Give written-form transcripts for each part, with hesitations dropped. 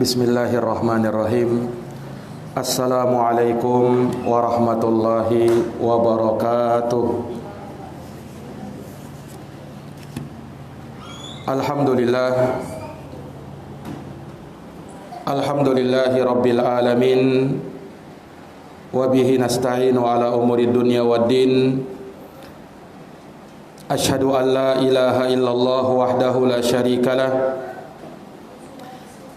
Bismillahirrahmanirrahim. Assalamualaikum warahmatullahi wabarakatuh. Alhamdulillahi rabbil alamin. Wabihi nasta'inu ala umuri dunya waddin. Ashhadu an la ilaha illallah wahdahu la syarikalah,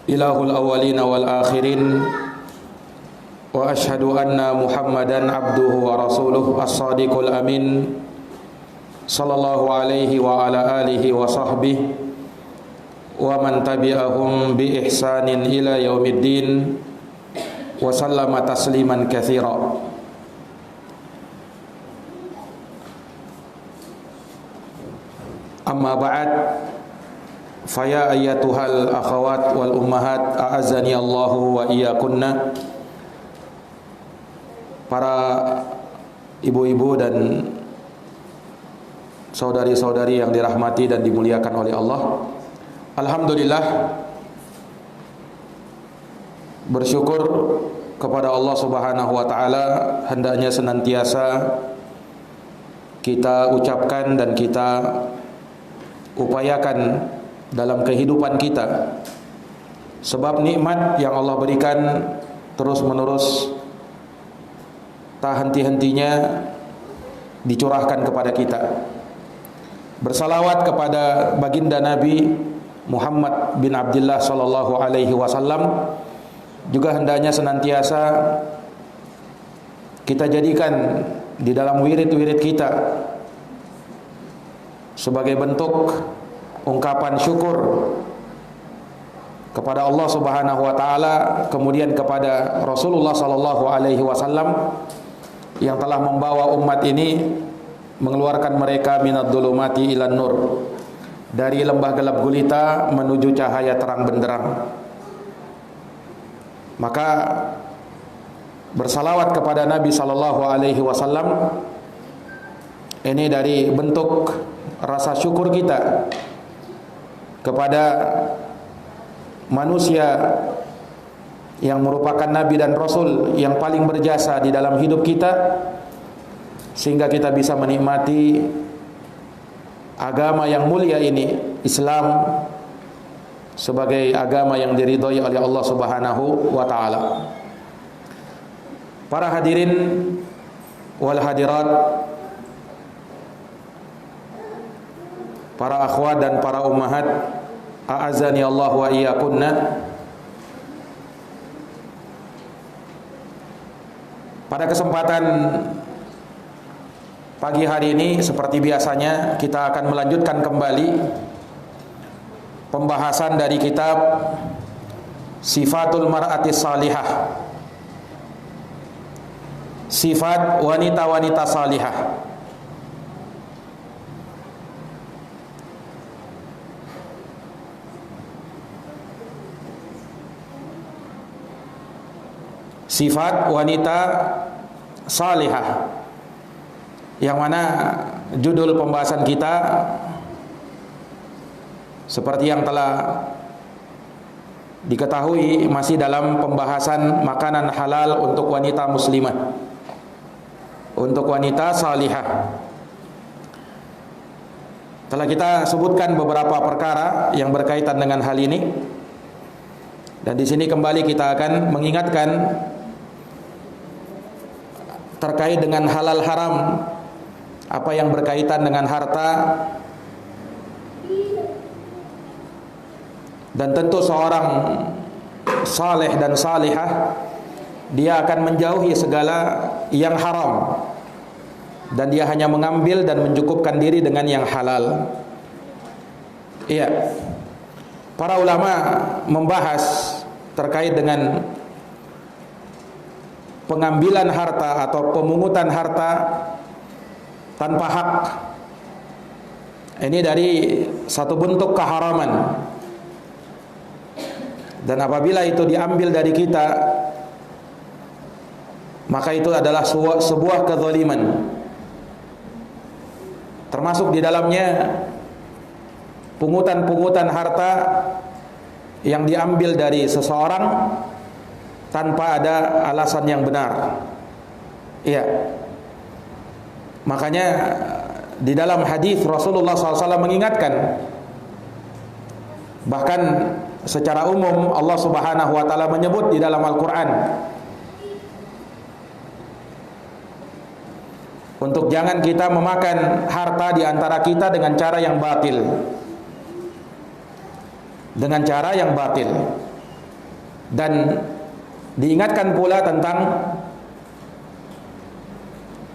ilahul awwalina wal akhirin. Wa ashhadu anna Muhammadan abduhu wa rasuluh as-sadiqul amin, sallallahu alaihi wa ala alihi wa sahbihi wa man tabi'ahum bi ihsanin ila yaumiddin wa sallama tasliman katsira. Amma ba'd, faya ayyatuhal akhawat wal ummahat, a'azzani Allahu wa iyyakunna. Para ibu-ibu dan saudari-saudari yang dirahmati dan dimuliakan oleh Allah, alhamdulillah, bersyukur kepada Allah Subhanahu wa taala hendaknya senantiasa kita ucapkan dan kita upayakan dalam kehidupan kita, sebab nikmat yang Allah berikan terus menerus tak henti-hentinya dicurahkan kepada kita. Bersalawat kepada baginda Nabi Muhammad bin Abdullah sallallahu alaihi wasallam juga hendaknya senantiasa kita jadikan di dalam wirid-wirid kita sebagai bentuk ungkapan syukur kepada Allah Subhanahu wa taala, kemudian kepada Rasulullah sallallahu alaihi wasallam yang telah membawa umat ini, mengeluarkan mereka minad dhulumati ilan nur, dari lembah gelap gulita menuju cahaya terang benderang. Maka bersalawat kepada Nabi sallallahu alaihi wasallam ini dari bentuk rasa syukur kita kepada manusia yang merupakan Nabi dan Rasul yang paling berjasa di dalam hidup kita, sehingga kita bisa menikmati agama yang mulia ini, Islam, sebagai agama yang diridhai oleh Allah Subhanahu wa taala. Para hadirin wal hadirat, para akhwat dan para ummahat, a'azzani Allah wa iyyakunna. Pada kesempatan pagi hari ini, seperti biasanya, kita akan melanjutkan kembali pembahasan dari kitab Sifatul Mar'atis Salihah, sifat wanita-wanita salihah. Sifat wanita salihah, yang mana judul pembahasan kita seperti yang telah diketahui masih dalam pembahasan makanan halal untuk wanita muslimah, untuk wanita salihah. Telah kita sebutkan beberapa perkara yang berkaitan dengan hal ini, dan di sini kembali kita akan mengingatkan terkait dengan halal haram, apa yang berkaitan dengan harta. Dan tentu seorang saleh dan salihah, dia akan menjauhi segala yang haram, dan dia hanya mengambil dan mencukupkan diri dengan yang halal. Iya, para ulama membahas terkait dengan pengambilan harta atau pemungutan harta tanpa hak. Ini dari satu bentuk keharaman, dan apabila itu diambil dari kita, maka itu adalah sebuah kezaliman. termasuk di dalamnya pungutan-pungutan harta yang diambil dari seseorang tanpa ada alasan yang benar. Iya. Makanya di dalam hadis Rasulullah SAW mengingatkan, bahkan secara umum Allah Subhanahu wa taala menyebut di dalam Al-Qur'an untuk jangan kita memakan harta di antara kita dengan cara yang batil. Dengan cara yang batil. Dan diingatkan pula tentang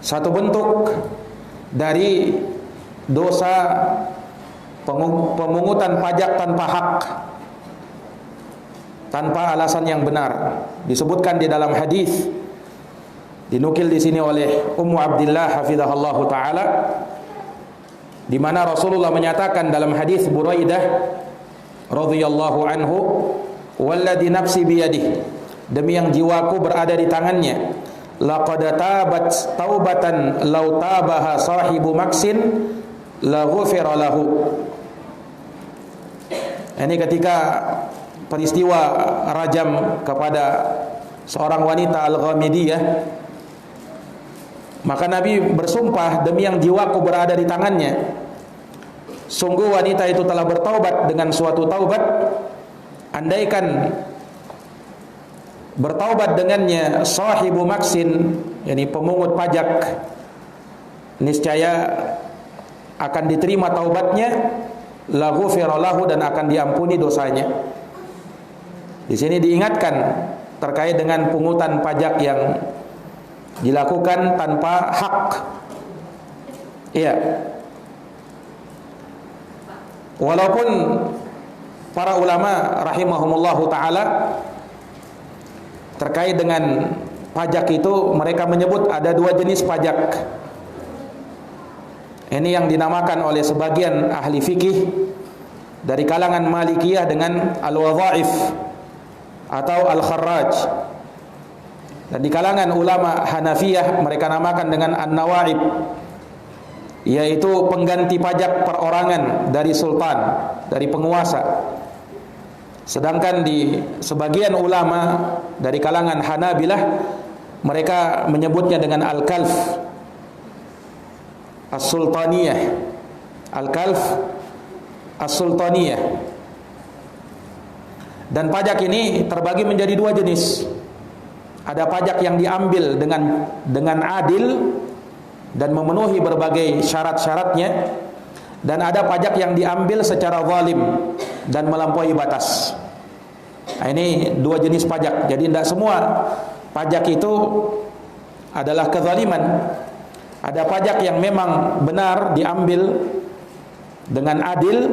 satu bentuk dari dosa pemungutan pajak tanpa hak, tanpa alasan yang benar. Disebutkan di dalam hadis, dinukil di sini oleh Ummu Abdillah hafizahullahu taala, di mana Rasulullah menyatakan dalam hadis Buraidah radhiyallahu anhu, "Walladzi nafsi biyadihi," demi yang jiwaku berada di tangannya, "laqad tabat taubatan law tabaha sahibu maksin la ghufira lahu." Ini ketika peristiwa rajam kepada seorang wanita Al-Ghamidiyah, maka Nabi bersumpah, demi yang jiwaku berada di tangannya, sungguh wanita itu telah bertaubat dengan suatu taubat, andaikan bertaubat dengannya sahibu maksin, yakni pemungut pajak, niscaya akan diterima taubatnya, la ghufira lahu, dan akan diampuni dosanya. Di sini diingatkan terkait dengan pungutan pajak yang dilakukan tanpa hak. Iya. Walaupun para ulama rahimahumullahu taala terkait dengan pajak itu, mereka menyebut ada dua jenis pajak. Ini yang dinamakan oleh sebagian ahli fikih dari kalangan Malikiyah dengan al-wadhaif atau al-kharraj. Dan di kalangan ulama Hanafiyah mereka namakan dengan an-nawaib, yaitu pengganti pajak perorangan dari sultan, dari penguasa. Sedangkan di sebagian ulama dari kalangan Hanabilah mereka menyebutnya dengan al-kalf as-sultaniyah. Al-kalf as-sultaniyah. Dan pajak ini terbagi menjadi dua jenis. Ada pajak yang diambil dengan adil dan memenuhi berbagai syarat-syaratnya, dan ada pajak yang diambil secara zalim dan melampaui batas. Nah, ini dua jenis pajak. Jadi tidak semua pajak itu adalah kezaliman. Ada pajak yang memang benar diambil dengan adil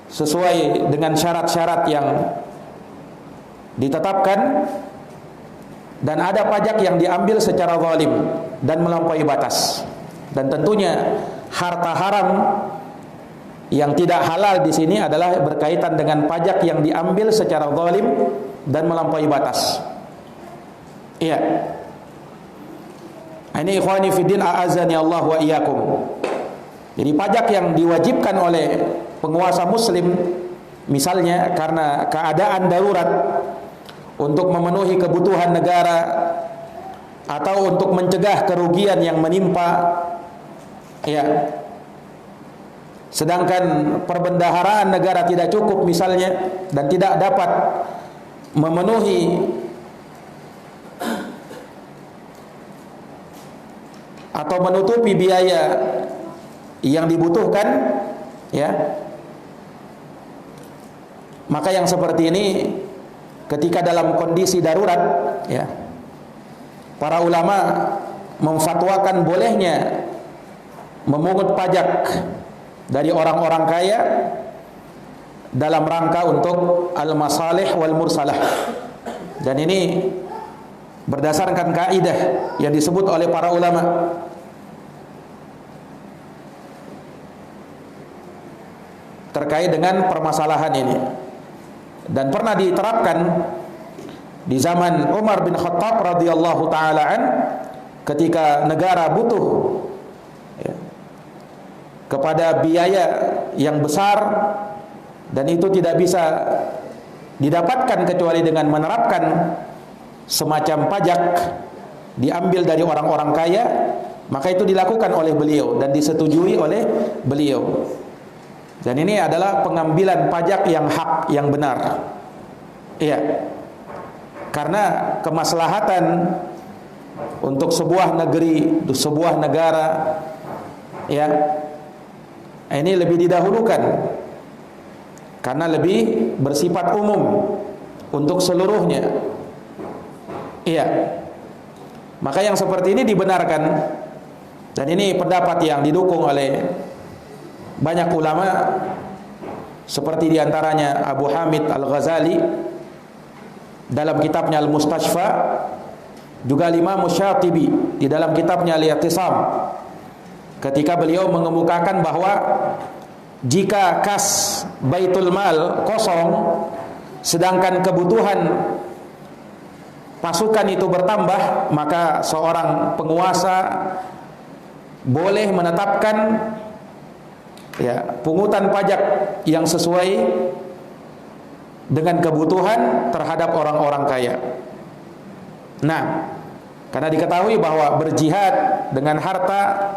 sesuai dengan syarat-syarat yang ditetapkan, dan ada pajak yang diambil secara zalim dan melampaui batas. Dan tentunya harta haram yang tidak halal di sini adalah berkaitan dengan pajak yang diambil secara zalim dan melampaui batas. Iya. Ini ikhwani fiddin a'azani Allah wa iyyakum. Jadi pajak yang diwajibkan oleh penguasa muslim, misalnya karena keadaan darurat untuk memenuhi kebutuhan negara atau untuk mencegah kerugian yang menimpa, ya. Sedangkan perbendaharaan negara tidak cukup misalnya, dan tidak dapat memenuhi atau menutupi biaya yang dibutuhkan, ya, maka yang seperti ini ketika dalam kondisi darurat, ya, para ulama memfatwakan bolehnya memungut pajak dari orang-orang kaya dalam rangka untuk al-masalih wal mursalah. Dan ini berdasarkan kaidah yang disebut oleh para ulama, terkait dengan permasalahan ini, dan pernah diterapkan di zaman Umar bin Khattab radhiyallahu taala an, ketika negara butuh, ya, kepada biaya yang besar, dan itu tidak bisa didapatkan kecuali dengan menerapkan semacam pajak diambil dari orang-orang kaya, maka itu dilakukan oleh beliau dan disetujui oleh beliau. Dan ini adalah pengambilan pajak yang hak, yang benar. Iya. Karena kemaslahatan untuk sebuah negeri, untuk sebuah negara, ya, ini lebih didahulukan karena lebih bersifat umum untuk seluruhnya. Iya. Maka yang seperti ini dibenarkan, dan ini pendapat yang didukung oleh banyak ulama, seperti diantaranya Abu Hamid Al-Ghazali dalam kitabnya Al-Mustashfa, juga Imam Syatibi di dalam kitabnya Al-I'tisam, ketika beliau mengemukakan bahwa jika kas Baitul Mal kosong, sedangkan kebutuhan pasukan itu bertambah, maka seorang penguasa boleh menetapkan, ya, pungutan pajak yang sesuai dengan kebutuhan terhadap orang-orang kaya. Nah, karena diketahui bahwa berjihad dengan harta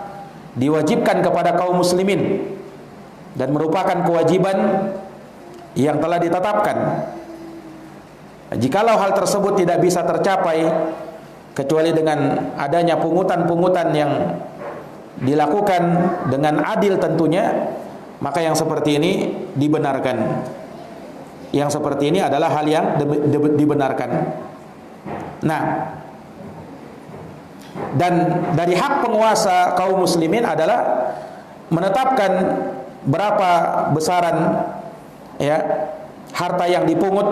diwajibkan kepada kaum muslimin dan merupakan kewajiban yang telah ditetapkan. Jikalau hal tersebut tidak bisa tercapai kecuali dengan adanya pungutan-pungutan yang dilakukan dengan adil tentunya, maka yang seperti ini dibenarkan. Yang seperti ini adalah hal yang dibenarkan. Nah, dan dari hak penguasa kaum muslimin adalah menetapkan berapa besaran, ya, harta yang dipungut,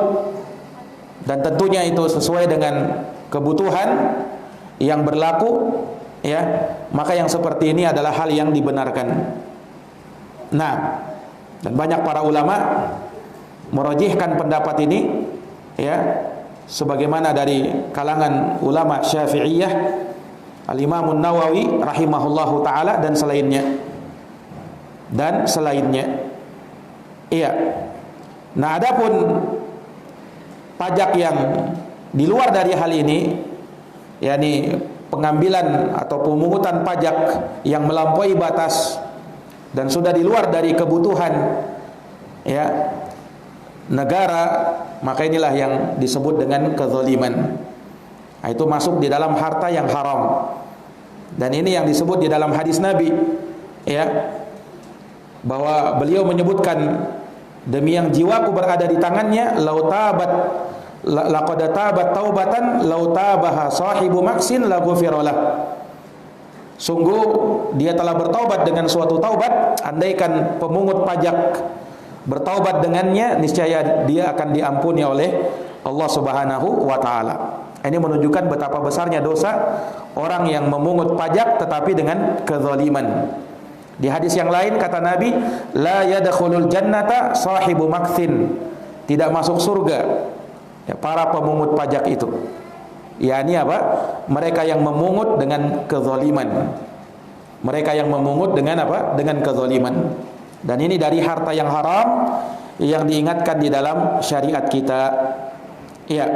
dan tentunya itu sesuai dengan kebutuhan yang berlaku, ya. Maka yang seperti ini adalah hal yang dibenarkan. Nah, dan banyak para ulama merajihkan pendapat ini, ya, sebagaimana dari kalangan ulama Syafi'iyah, Al-Imam An-Nawawi rahimahullahu taala dan selainnya. Iya. Nah, adapun pajak yang di luar dari hal ini, yakni pengambilan atau pemungutan pajak yang melampaui batas dan sudah di luar dari kebutuhan, ya, negara, maka inilah yang disebut dengan kezaliman. Nah, itu masuk di dalam harta yang haram. Dan ini yang disebut di dalam hadis Nabi, ya, bahwa beliau menyebutkan, demi yang jiwaku berada di tangannya, laqad tabat taubatan law tabaha sahibu maksin la ghufiralah. Sungguh dia telah bertaubat dengan suatu taubat, andaikan pemungut pajak bertaubat dengannya, niscaya dia akan diampuni oleh Allah Subhanahu wa taala. Ini menunjukkan betapa besarnya dosa orang yang memungut pajak tetapi dengan kezaliman. Di hadis yang lain kata Nabi, la yadkhulul jannata sahibu makthin, tidak masuk surga, ya, para pemungut pajak itu. yakni apa? Mereka yang memungut dengan kezaliman. Mereka yang memungut dengan apa? Dengan kezaliman. Dan ini dari harta yang haram yang diingatkan di dalam syariat kita. Iya.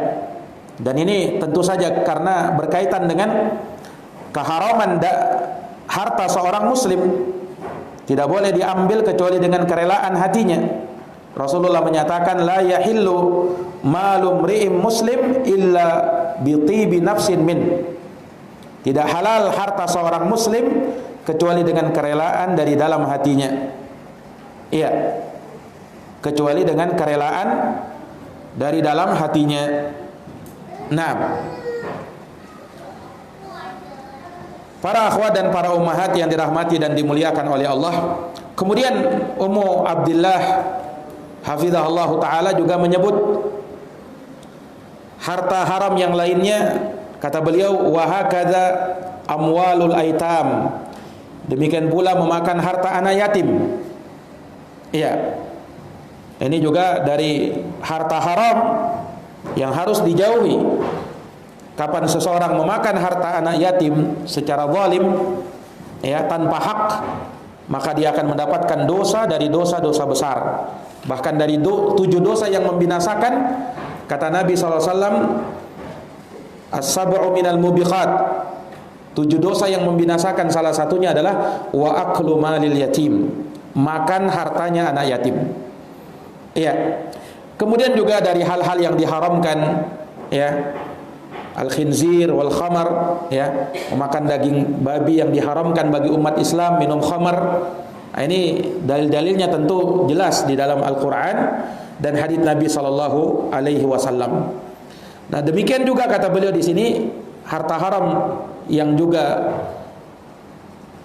Dan ini tentu saja karena berkaitan dengan keharaman harta seorang muslim, tidak boleh diambil kecuali dengan kerelaan hatinya. Rasulullah menyatakan la yahillu malu mri'in muslim illa bi tibi nafsin min. Tidak halal harta seorang muslim kecuali dengan kerelaan dari dalam hatinya. Iya. Kecuali dengan kerelaan dari dalam hatinya. Nah, para akhwat dan para ummahat yang dirahmati dan dimuliakan oleh Allah. Kemudian Ummu Abdillah hafizahullah ta'ala juga menyebut harta haram yang lainnya. Kata beliau, wa hakadza amwalul aitam. Demikian pula memakan harta anak yatim. Iya. Ini juga dari harta haram yang harus dijauhi. Kapan seseorang memakan harta anak yatim secara zalim, ya, tanpa hak, maka dia akan mendapatkan dosa dari dosa-dosa besar. Bahkan dari 7 dosa yang membinasakan, kata Nabi SAW, as-sab'u minal mubiqat, 7 dosa yang membinasakan salah satunya adalah wa aklu malil yatim, makan hartanya anak yatim. Ya. Kemudian juga dari hal-hal yang diharamkan, ya, al-khinzir wal khamar, ya, memakan daging babi yang diharamkan bagi umat Islam, minum khamar. Nah, ini dalil-dalilnya tentu jelas di dalam Al-Qur'an dan hadits Nabi sallallahu alaihi wasallam. Nah, demikian juga kata beliau di sini, harta haram yang juga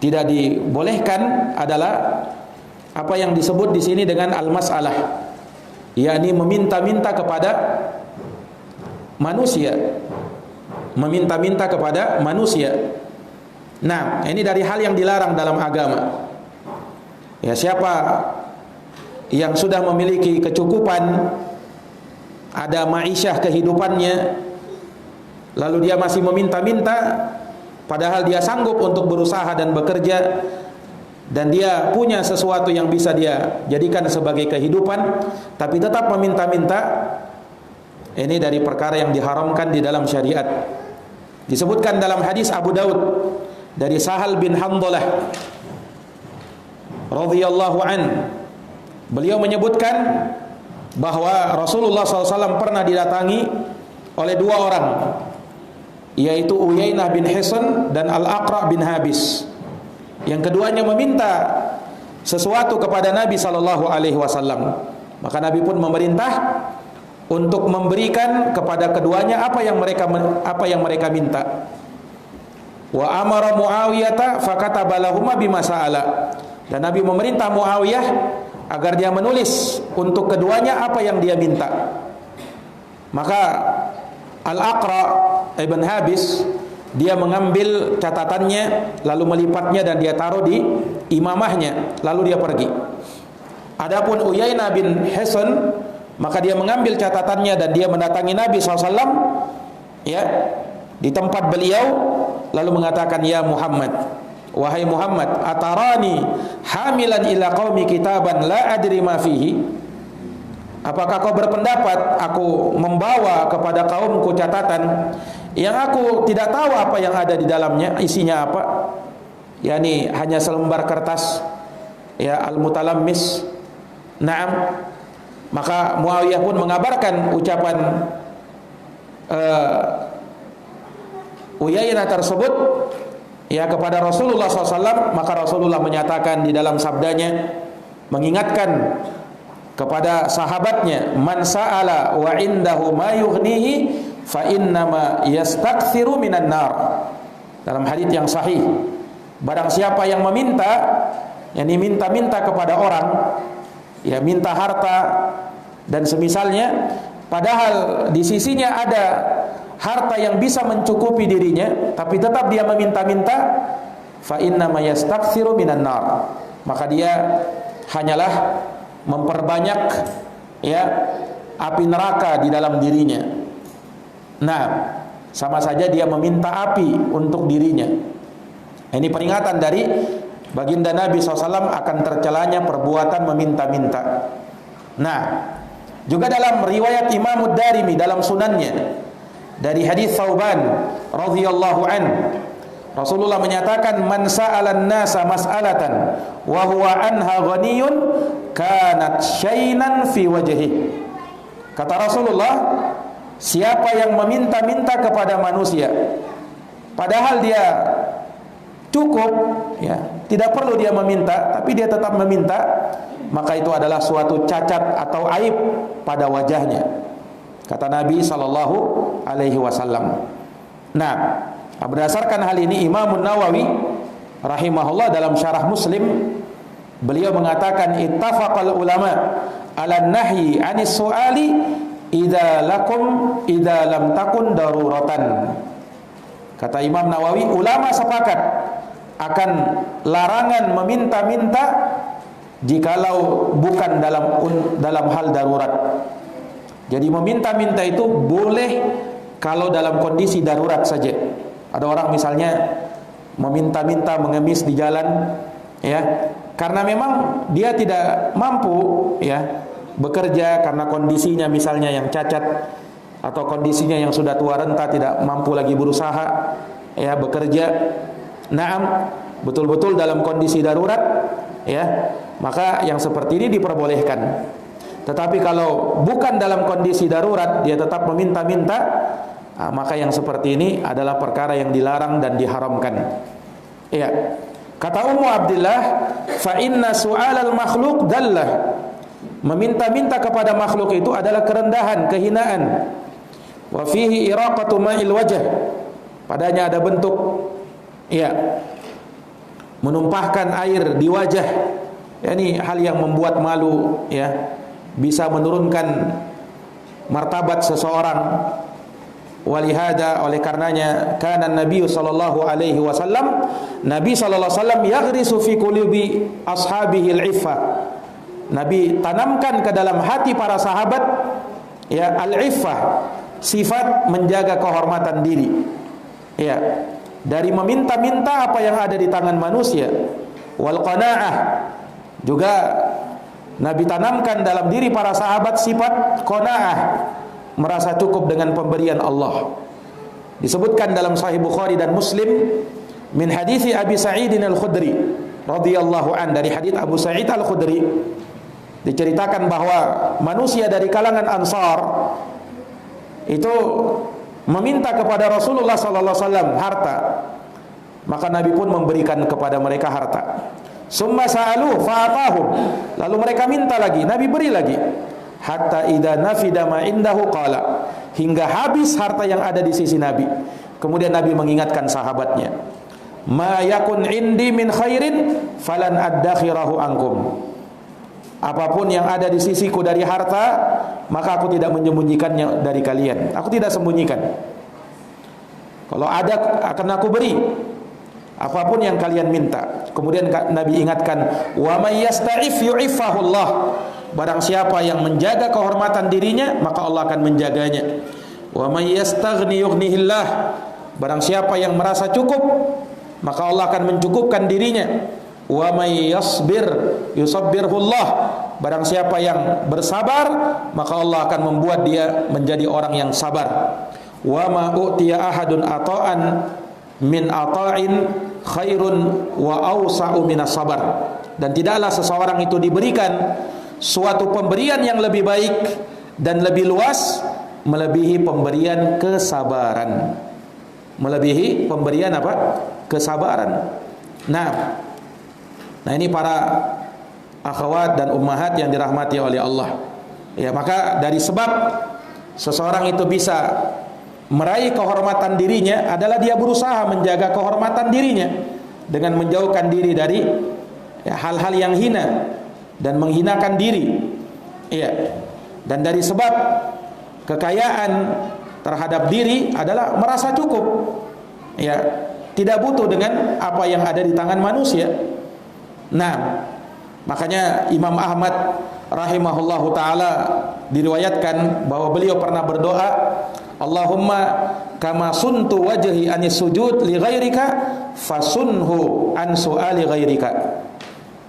tidak dibolehkan adalah apa yang disebut di sini dengan al-mas'alah, yakni meminta-minta kepada manusia. Meminta-minta kepada manusia. Nah, ini dari hal yang dilarang dalam agama. Ya, siapa yang sudah memiliki kecukupan, ada ma'isyah kehidupannya, lalu dia masih meminta-minta, padahal dia sanggup untuk berusaha dan bekerja, dan dia punya sesuatu yang bisa dia jadikan sebagai kehidupan, tapi tetap meminta-minta, ini dari perkara yang diharamkan di dalam syariat. Disebutkan dalam hadis Abu Daud dari Sahal bin Handalah radhiyallahu an, beliau menyebutkan bahwa Rasulullah SAW pernah didatangi oleh 2 orang, yaitu Uyainah bin Hisn dan Al-Aqra bin Habis. Yang keduanya meminta sesuatu kepada Nabi SAW. Maka Nabi pun memerintah untuk memberikan kepada keduanya apa yang mereka minta. Wa amara Muawiyah fakataba lahuma bima sa'ala. Dan Nabi memerintah Muawiyah agar dia menulis untuk keduanya apa yang dia minta. Maka Al-Aqra ibn Habis, dia mengambil catatannya lalu melipatnya dan dia taruh di imamahnya, lalu dia pergi. Adapun Uyainah bin Hisn, maka dia mengambil catatannya dan dia mendatangi Nabi SAW, ya, di tempat beliau, lalu mengatakan, ya Muhammad, wahai Muhammad, atarani hamilan ila qaumi kitaban la adri ma fihi, apakah kau berpendapat aku membawa kepada kaumku catatan yang aku tidak tahu apa yang ada di dalamnya, isinya apa, yakni hanya selembar kertas, ya, al-mutalammis. Naam. Maka Muawiyah pun mengabarkan ucapan Uyainah tersebut, ya, kepada Rasulullah SAW. Maka Rasulullah menyatakan di dalam sabdanya, mengingatkan kepada sahabatnya, man sa'ala wa indahu ma yughnihi fa innama yastakthiru minan nar. Dalam hadits yang sahih, barang siapa yang meminta, yakni minta-minta kepada orang, ya, minta harta dan semisalnya, padahal di sisinya ada harta yang bisa mencukupi dirinya, tapi tetap dia meminta-minta, fa innama yastakthiru minan nar, maka dia hanyalah memperbanyak, ya, api neraka di dalam dirinya. Nah, sama saja dia meminta api untuk dirinya. Ini peringatan dari baginda Nabi SAW akan tercelanya perbuatan meminta-minta. Nah, juga dalam riwayat Imam Ad-Darimi dalam sunannya dari hadis Thauban radhiyallahu an, Rasulullah menyatakan, man sa'alan nasa mas'alatan wa huwa anha ghaniyun kanat syainan fi wajhi. Kata Rasulullah, siapa yang meminta-minta kepada manusia padahal dia cukup, ya, tidak perlu dia meminta, tapi dia tetap meminta, maka itu adalah suatu cacat atau aib pada wajahnya, kata Nabi sallallahu alaihi wasallam. Nah, berdasarkan hal ini Imam Nawawi rahimahullah dalam syarah Muslim, beliau mengatakan, ittafaqal ulama ala nahyi anis su'ali idza lam takun daruratan. Kata Imam Nawawi, ulama sepakat akan larangan meminta-minta jikalau bukan dalam hal darurat. Jadi meminta-minta itu boleh kalau dalam kondisi darurat saja. Ada orang misalnya meminta-minta mengemis di jalan, ya, karena memang dia tidak mampu ya bekerja karena kondisinya misalnya yang cacat atau kondisinya yang sudah tua renta, tidak mampu lagi berusaha ya bekerja. Naam, betul-betul dalam kondisi darurat ya, maka yang seperti ini diperbolehkan. Tetapi kalau bukan dalam kondisi darurat, dia tetap meminta-minta, maka yang seperti ini adalah perkara yang dilarang dan diharamkan. Ya. Kata Ummu Abdillah, fa inna su'alal makhluk dallah. Meminta-minta kepada makhluk itu adalah kerendahan, kehinaan. Wa fihi iraqatu ma'il wajh. Padanya ada bentuk ya menumpahkan air di wajah. Ya, ini hal yang membuat malu ya, bisa menurunkan martabat seseorang. Walihada, oleh karenanya kana Nabi sallallahu alaihi wasallam, Nabi sallallahu alaihi wasallam yaghrisu fi qulubi ashabihi al-iffah. Nabi tanamkan ke dalam hati para sahabat ya al-iffah, sifat menjaga kehormatan diri. Ya, dari meminta-minta apa yang ada di tangan manusia. Wal qanaah, juga Nabi tanamkan dalam diri para sahabat sifat qanaah, merasa cukup dengan pemberian Allah. Disebutkan dalam Sahih Bukhari dan Muslim min hadithi Abi Sa'id Al-Khudri radhiyallahu an, dari hadits Abu Sa'id Al-Khudri diceritakan bahwa manusia dari kalangan Ansar itu meminta kepada Rasulullah sallallahu alaihi wasallam harta, maka Nabi pun memberikan kepada mereka harta. Summa sa'alu fa'atahum, lalu mereka minta lagi, Nabi beri lagi. Hatta idza nafida ma indahu qala, hingga habis harta yang ada di sisi Nabi. Kemudian Nabi mengingatkan sahabatnya, ma yakun indi min khairin falan addakhirahu ankum. Apapun yang ada di sisiku dari harta, maka aku tidak menyembunyikannya dari kalian. Aku tidak sembunyikan. Kalau ada akan aku beri. Apapun yang kalian minta. Kemudian Nabi ingatkan, wa may yasta'if yu'iffahullah. Barang siapa yang menjaga kehormatan dirinya, maka Allah akan menjaganya. Wa may yastaghni yughnihillah. Barang siapa yang merasa cukup, maka Allah akan mencukupkan dirinya. Wa may yasbir yusabbirhullah. Barang siapa yang bersabar, maka Allah akan membuat dia menjadi orang yang sabar. Wa ma utiya ahadun ata'an min ata'in khairun wa awsa'u minas sabar. Dan tidaklah seseorang itu diberikan suatu pemberian yang lebih baik dan lebih luas melebihi pemberian kesabaran. Melebihi pemberian apa? Kesabaran. Nah ini para akhwat dan ummahat yang dirahmati oleh Allah. Ya, maka dari sebab seseorang itu bisa meraih kehormatan dirinya adalah dia berusaha menjaga kehormatan dirinya dengan menjauhkan diri dari hal-hal yang hina dan menghinakan diri. Ya. Dan dari sebab kekayaan terhadap diri adalah merasa cukup. Ya, tidak butuh dengan apa yang ada di tangan manusia. Nah, makanya Imam Ahmad rahimahullahu taala diriwayatkan bahwa beliau pernah berdoa, Allahumma kama suntu wajhi anis sujud li ghairika fasunhu an su'ali ghairika.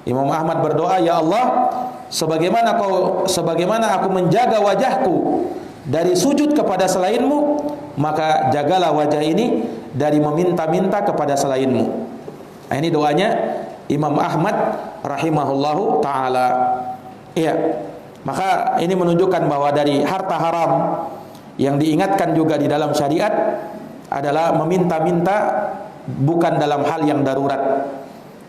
Imam Ahmad berdoa, ya Allah, sebagaimana aku menjaga wajahku dari sujud kepada selainmu, maka jagalah wajah ini dari meminta-minta kepada selainmu. Nah, ini doanya Imam Ahmad rahimahullahu taala. Iya. Maka ini menunjukkan bahwa dari harta haram yang diingatkan juga di dalam syariat adalah meminta-minta bukan dalam hal yang darurat.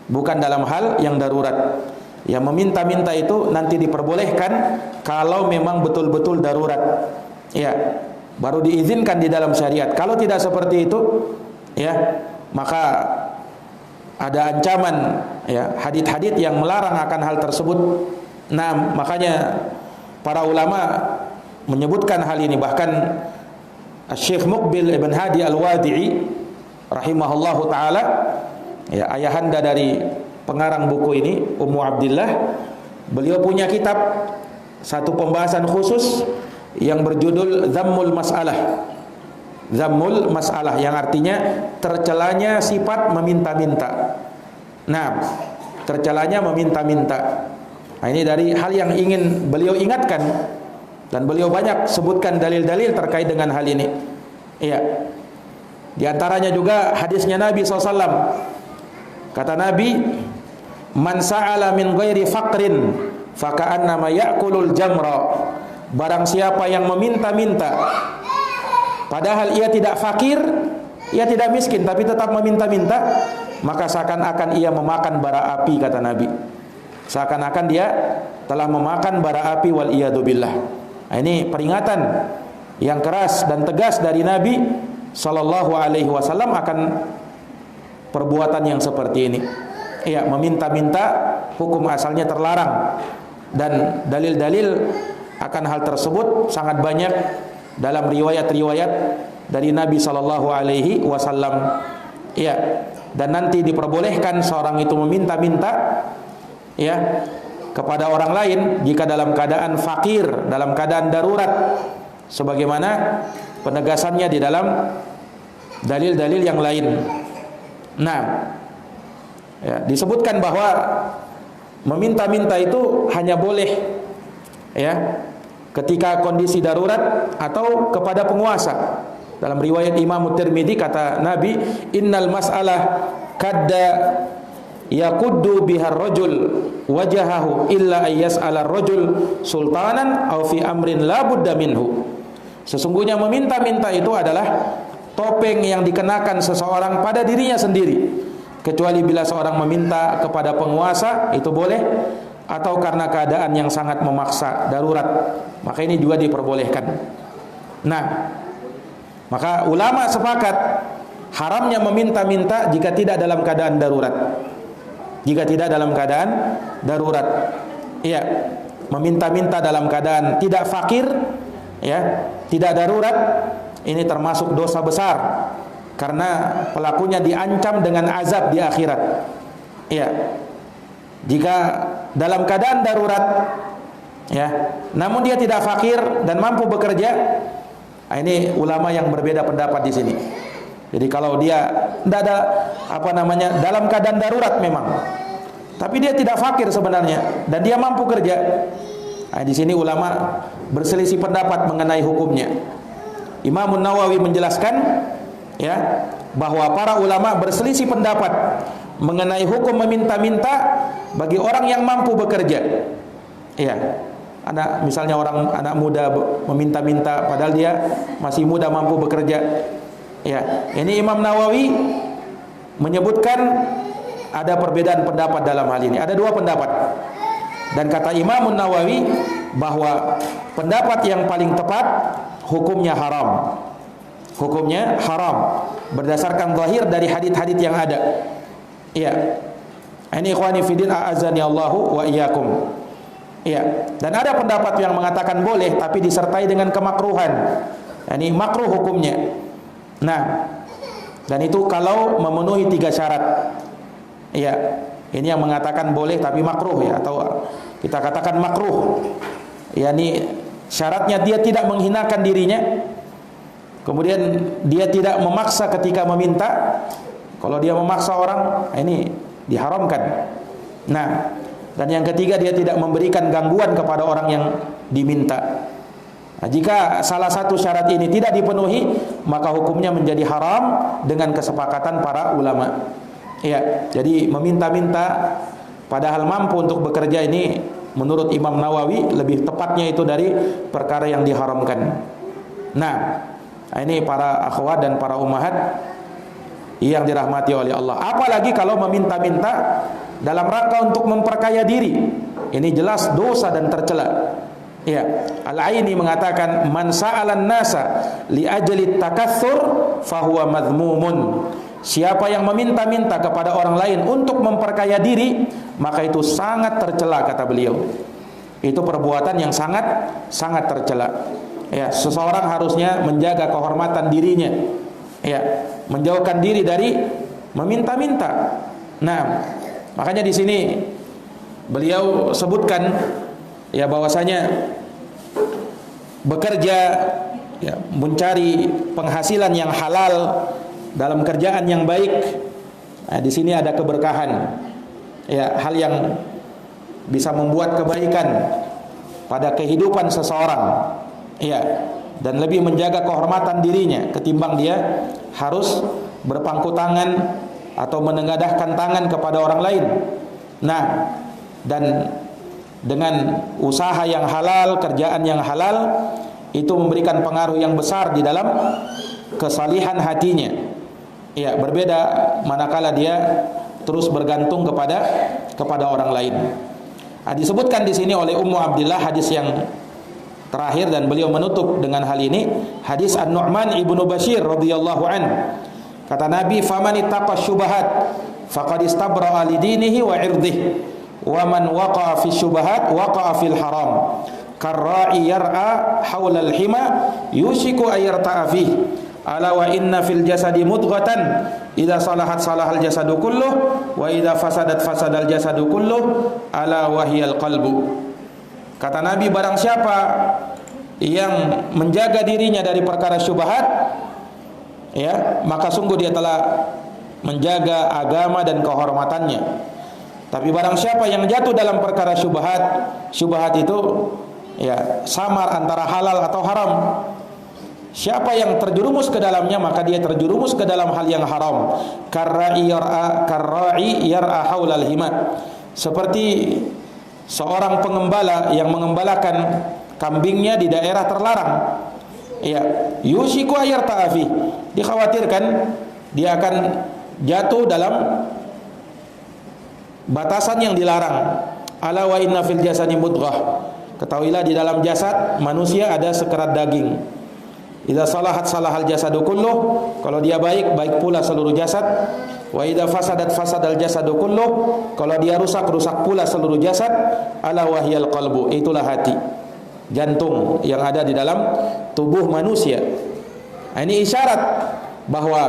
Bukan dalam hal yang darurat. Yang meminta-minta itu nanti diperbolehkan kalau memang betul-betul darurat. Ya, baru diizinkan di dalam syariat. Kalau tidak seperti itu, ya, maka ada ancaman, ya, hadits-hadits yang melarang akan hal tersebut. Nah, makanya para ulama menyebutkan hal ini. Bahkan Syekh Muqbil Ibn Hadi Al-Wadi'i rahimahullahu taala, ya, ayahanda dari pengarang buku ini, Ummu Abdillah, beliau punya kitab satu pembahasan khusus yang berjudul Dhammul Mas'alah. Dhammul Mas'alah yang artinya tercelanya sifat meminta-minta. Nah, tercelanya meminta-minta. Nah, ini dari hal yang ingin beliau ingatkan, dan beliau banyak sebutkan dalil-dalil terkait dengan hal ini. Iya. Di antaranya juga hadisnya Nabi SAW. Kata Nabi, "Man sa'ala min ghairi faqrin, faka'annama ya'kulul jamra." Barang siapa yang meminta-minta, padahal ia tidak fakir, ia tidak miskin, tapi tetap meminta-minta, maka seakan-akan ia memakan bara api, kata Nabi. Seakan-akan dia telah memakan bara api, wal iyadu billah. Nah, ini peringatan yang keras dan tegas dari Nabi Sallallahu Alaihi Wasallam akan perbuatan yang seperti ini. Iya, meminta-minta hukum asalnya terlarang, dan dalil-dalil akan hal tersebut sangat banyak dalam riwayat-riwayat dari Nabi Sallallahu Alaihi Wasallam. Iya, dan nanti diperbolehkan seorang itu meminta-minta, ya, kepada orang lain jika dalam keadaan fakir, dalam keadaan darurat, sebagaimana penegasannya di dalam dalil-dalil yang lain. Nah, ya, disebutkan bahwa meminta-minta itu hanya boleh, ya, ketika kondisi darurat atau kepada penguasa. Dalam riwayat Imam Tirmidzi kata Nabi, "Innal mas'alah kadda yakuddu bihar rajul wajahahu illa ayyas'ala rajul sultanan aw fi amrin la budda minhu." Sesungguhnya meminta-minta itu adalah topeng yang dikenakan seseorang pada dirinya sendiri, kecuali bila seorang meminta kepada penguasa, itu boleh, atau karena keadaan yang sangat memaksa, darurat, maka ini juga diperbolehkan. Nah, maka ulama sepakat haramnya meminta-minta jika tidak dalam keadaan darurat. Jika tidak dalam keadaan darurat, iya, meminta-minta dalam keadaan tidak fakir, ya, tidak darurat, ini termasuk dosa besar, karena pelakunya diancam dengan azab di akhirat. Iya. Jika dalam keadaan darurat, ya, namun dia tidak fakir dan mampu bekerja, nah, ini ulama yang berbeda pendapat di sini. Jadi kalau dia tidak ada dalam keadaan darurat memang, tapi dia tidak fakir sebenarnya dan dia mampu kerja, nah, di sini ulama berselisih pendapat mengenai hukumnya. Imam Nawawi menjelaskan, ya, bahwa para ulama berselisih pendapat mengenai hukum meminta-minta bagi orang yang mampu bekerja. Iya. Misalnya anak muda meminta-minta padahal dia masih muda, mampu bekerja. Ya, ini Imam Nawawi menyebutkan ada perbedaan pendapat dalam hal ini. Ada dua pendapat. Dan kata Imam Nawawi bahwa pendapat yang paling tepat hukumnya haram. Hukumnya haram berdasarkan zahir dari hadits-hadits yang ada. Iya. Ini ikhwani fillah a'azani Allahu wa iyyakum. Iya. Dan ada pendapat yang mengatakan boleh tapi disertai dengan kemakruhan. Ini makruh hukumnya. Nah, dan itu kalau memenuhi 3 syarat. Iya. Ini yang mengatakan boleh tapi makruh, ya, atau kita katakan makruh. Yani syaratnya dia tidak menghinakan dirinya. Kemudian dia tidak memaksa ketika meminta. Kalau dia memaksa orang, ini diharamkan. Nah, dan yang ketiga dia tidak memberikan gangguan kepada orang yang diminta. Nah, jika salah satu syarat ini tidak dipenuhi, maka hukumnya menjadi haram dengan kesepakatan para ulama. Ya, jadi meminta-minta padahal mampu untuk bekerja ini menurut Imam Nawawi lebih tepatnya itu dari perkara yang diharamkan. Nah, ini para akhwat dan para ummahat yang dirahmati oleh Allah. Apalagi kalau meminta-minta dalam rangka untuk memperkaya diri, ini jelas dosa dan tercela. Ya, Al-Aini mengatakan man sa'alan nasa li ajli takatsur fahuwa madhmumun. Siapa yang meminta-minta kepada orang lain untuk memperkaya diri, maka itu sangat tercela, kata beliau. Itu perbuatan yang sangat tercela. Ya, seseorang harusnya menjaga kehormatan dirinya. Ya, menjauhkan diri dari meminta-minta. Nah, makanya di sini beliau sebutkan, ya, bahwasanya bekerja, ya, mencari penghasilan yang halal dalam kerjaan yang baik. Nah, di sini ada keberkahan. ya, hal yang bisa membuat kebaikan pada kehidupan seseorang, ya, dan lebih menjaga kehormatan dirinya ketimbang dia harus berpangku tangan atau menengadahkan tangan kepada orang lain. Nah, dan dengan usaha yang halal, kerjaan yang halal, itu memberikan pengaruh yang besar di dalam kesalihan hatinya. Ya, berbeda manakala dia terus bergantung kepada orang lain. Nah, disebutkan di sini oleh Ummu Abdillah hadis yang terakhir, dan beliau menutup dengan hal ini, hadis An-Nu'man ibnu Bashir radhiyallahu an. Kata Nabi, "Faman ittaqa syubhat faqad istabra'a li dinihi wa 'irdihi, wa man waqa'a fi syubhat waqa'a fil haram. Karra'i yar'a haula al-hima yushiku ay yarta'a fihi. Ala wa inna fil jasadi mudghatan idza salahat salahal jasadu kulluh wa idza fasadat fasadal jasadu kulluh ala wa hiyal qalbu." Kata Nabi, barang siapa yang menjaga dirinya dari perkara syubhat, ya, maka sungguh dia telah menjaga agama dan kehormatannya. Tapi barang siapa yang jatuh dalam perkara syubhat, syubhat itu, ya, samar antara halal atau haram. Siapa yang terjerumus ke dalamnya, maka dia terjerumus ke dalam hal yang haram. Karra'i yar'a haulal hima. Seperti seorang pengembala yang mengembalakan kambingnya di daerah terlarang. Ya, yushiku ayarta'a fi. Dikhawatirkan dia akan jatuh dalam batasan yang dilarang. Ala wa inna fil jasadi mudghah. Ketahuilah di dalam jasad manusia ada sekerat daging. Idza salahat salahal jasadu kulluh, kalau dia baik, baik pula seluruh jasad. Wa idza fasadat fasadal jasadu kulluh, kalau dia rusak, rusak pula seluruh jasad. Ala wahyal qalbu, itulah hati, jantung yang ada di dalam tubuh manusia. Nah, ini isyarat bahwa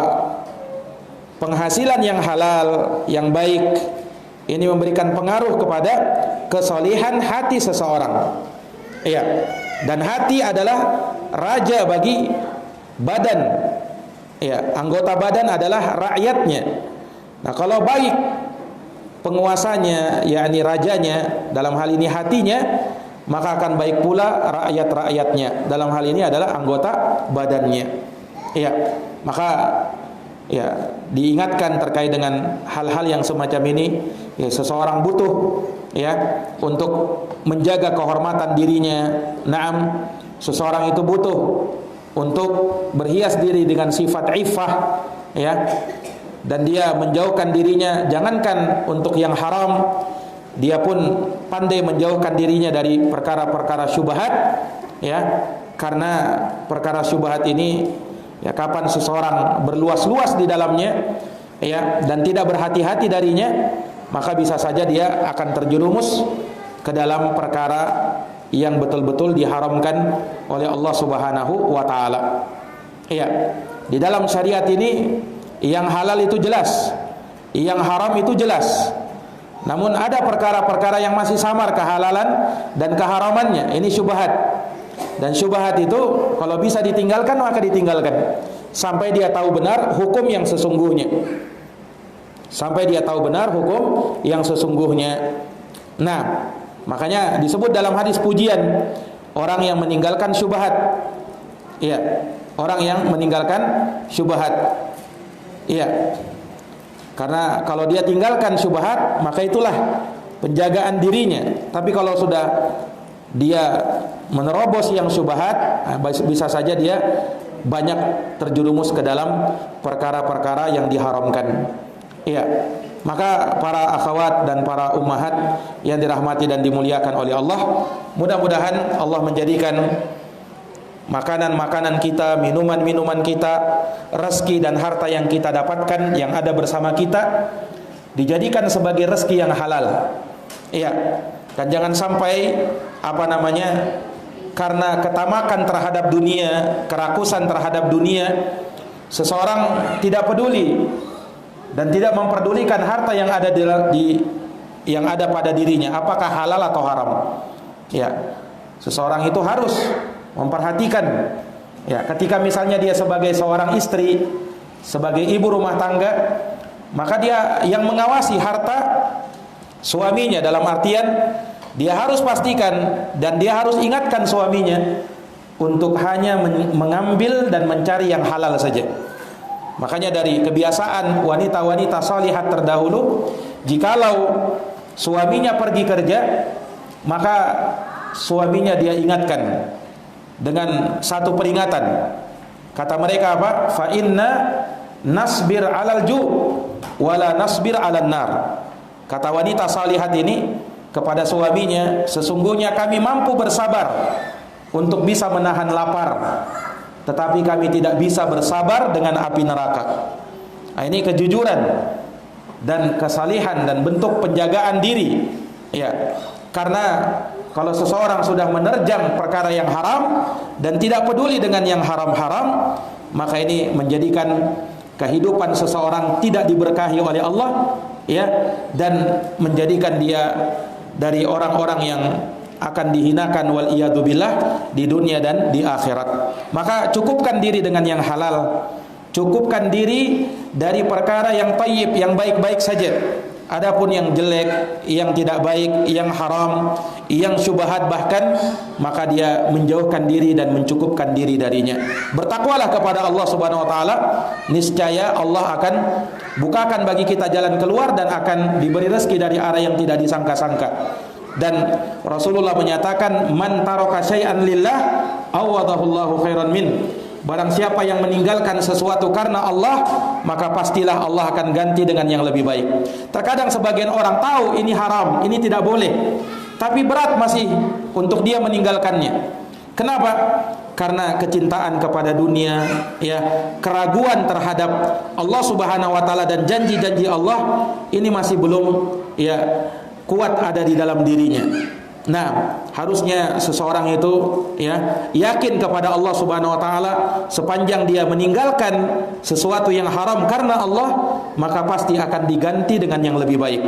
penghasilan yang halal, yang baik, ini memberikan pengaruh kepada kesalihan hati seseorang. Iya. Dan hati adalah raja bagi badan. Ya, anggota badan adalah rakyatnya. Nah, kalau baik penguasanya, yakni rajanya, dalam hal ini hatinya, maka akan baik pula rakyat-rakyatnya. Dalam hal ini adalah anggota badannya. Ya, maka ya, diingatkan terkait dengan hal-hal yang semacam ini. Ya, seseorang butuh, ya, untuk menjaga kehormatan dirinya. Naam, seseorang itu butuh untuk berhias diri dengan sifat iffah, ya, dan dia menjauhkan dirinya, jangankan untuk yang haram, dia pun pandai menjauhkan dirinya dari perkara-perkara syubhat, ya, karena perkara syubhat ini, ya, kapan seseorang berluas-luas di dalamnya, ya, dan tidak berhati-hati darinya, maka bisa saja dia akan terjerumus ke dalam perkara yang betul-betul diharamkan oleh Allah Subhanahu wa taala. Iya, di dalam syariat ini yang halal itu jelas, yang haram itu jelas. Namun ada perkara-perkara yang masih samar kehalalan dan keharamannya. Ini syubhat. Dan syubhat itu kalau bisa ditinggalkan, maka ditinggalkan sampai dia tahu benar hukum yang sesungguhnya. Sampai dia tahu benar hukum yang sesungguhnya. Nah, makanya disebut dalam hadis pujian orang yang meninggalkan syubhat. Iya, orang yang meninggalkan syubhat. Iya. Karena kalau dia tinggalkan syubhat, maka itulah penjagaan dirinya. Tapi kalau sudah dia menerobos yang syubhat, bisa saja dia banyak terjerumus ke dalam perkara-perkara yang diharamkan. Iya. Maka para akhwat dan para ummahat yang dirahmati dan dimuliakan oleh Allah, mudah-mudahan Allah menjadikan makanan-makanan kita, minuman-minuman kita, rezeki dan harta yang kita dapatkan, yang ada bersama kita, dijadikan sebagai rezeki yang halal. Iya. Dan jangan sampai karena ketamakan terhadap dunia, kerakusan terhadap dunia, seseorang tidak peduli dan tidak memperdulikan harta yang ada yang ada pada dirinya, apakah halal atau haram. Ya, seseorang itu harus memperhatikan. Ya, ketika misalnya dia sebagai seorang istri, sebagai ibu rumah tangga, maka dia yang mengawasi harta suaminya, dalam artian dia harus pastikan dan dia harus ingatkan suaminya untuk hanya mengambil dan mencari yang halal saja. Makanya dari kebiasaan wanita-wanita salihat terdahulu, jikalau suaminya pergi kerja, maka suaminya dia ingatkan dengan satu peringatan. Kata mereka apa? Fa inna nasbir 'alal ju' wala nasbir 'alan nar. Kata wanita salihat ini kepada suaminya, sesungguhnya kami mampu bersabar untuk bisa menahan lapar, tetapi kami tidak bisa bersabar dengan api neraka. Nah, ini kejujuran dan kesalihan dan bentuk penjagaan diri. Ya, karena kalau seseorang sudah menerjang perkara yang haram dan tidak peduli dengan yang haram-haram, maka ini menjadikan kehidupan seseorang tidak diberkahi oleh Allah, ya, dan menjadikan dia dari orang-orang yang akan dihinakan wal iyadu billah di dunia dan di akhirat. Maka cukupkan diri dengan yang halal, cukupkan diri dari perkara yang thayyib, yang baik-baik saja. Adapun yang jelek, yang tidak baik, yang haram, yang syubhat bahkan, maka dia menjauhkan diri dan mencukupkan diri darinya. Bertakwalah kepada Allah Subhanahu wa taala, niscaya Allah akan bukakan bagi kita jalan keluar dan akan diberi rezeki dari arah yang tidak disangka-sangka. Dan Rasulullah menyatakan, man taraka syai'an lillah awadahullahu khairan min. Barang siapa yang meninggalkan sesuatu karena Allah, maka pastilah Allah akan ganti dengan yang lebih baik. Terkadang sebagian orang tahu ini haram, ini tidak boleh, tapi berat masih untuk dia meninggalkannya. Kenapa? Karena kecintaan kepada dunia, ya, keraguan terhadap Allah Subhanahu wa taala dan janji-janji Allah ini masih belum, ya, kuat ada di dalam dirinya. Nah, harusnya seseorang itu, ya, yakin kepada Allah Subhanahu wa taala. Sepanjang dia meninggalkan sesuatu yang haram karena Allah, maka pasti akan diganti dengan yang lebih baik.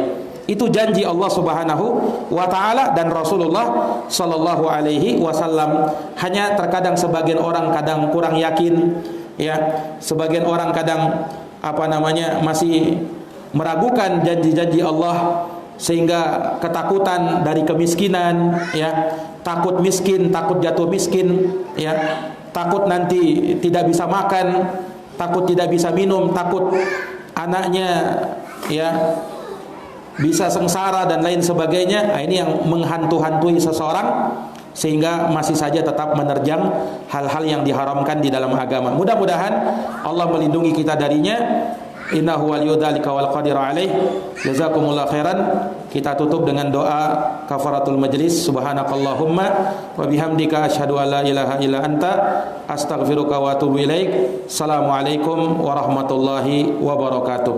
Itu janji Allah Subhanahu wa taala dan Rasulullah sallallahu alaihi wasallam. Hanya terkadang sebagian orang kadang kurang yakin, ya, sebagian orang kadang masih meragukan janji-janji Allah, sehingga ketakutan dari kemiskinan, ya, takut miskin, takut jatuh miskin, ya, takut nanti tidak bisa makan, takut tidak bisa minum, takut anaknya, ya, bisa sengsara dan lain sebagainya. Nah, ini yang menghantu-hantui seseorang sehingga masih saja tetap menerjang hal-hal yang diharamkan di dalam agama. Mudah-mudahan Allah melindungi kita darinya. Innahu waliyudzalika wal qadiru alaih. Jazakumullah khairan. Kita tutup dengan doa kafaratul majlis. Subhanakallahumma wa bihamdika asyhadu an la ilaha illa anta astaghfiruka wa atubu ilaik. Assalamualaikum warahmatullahi wabarakatuh.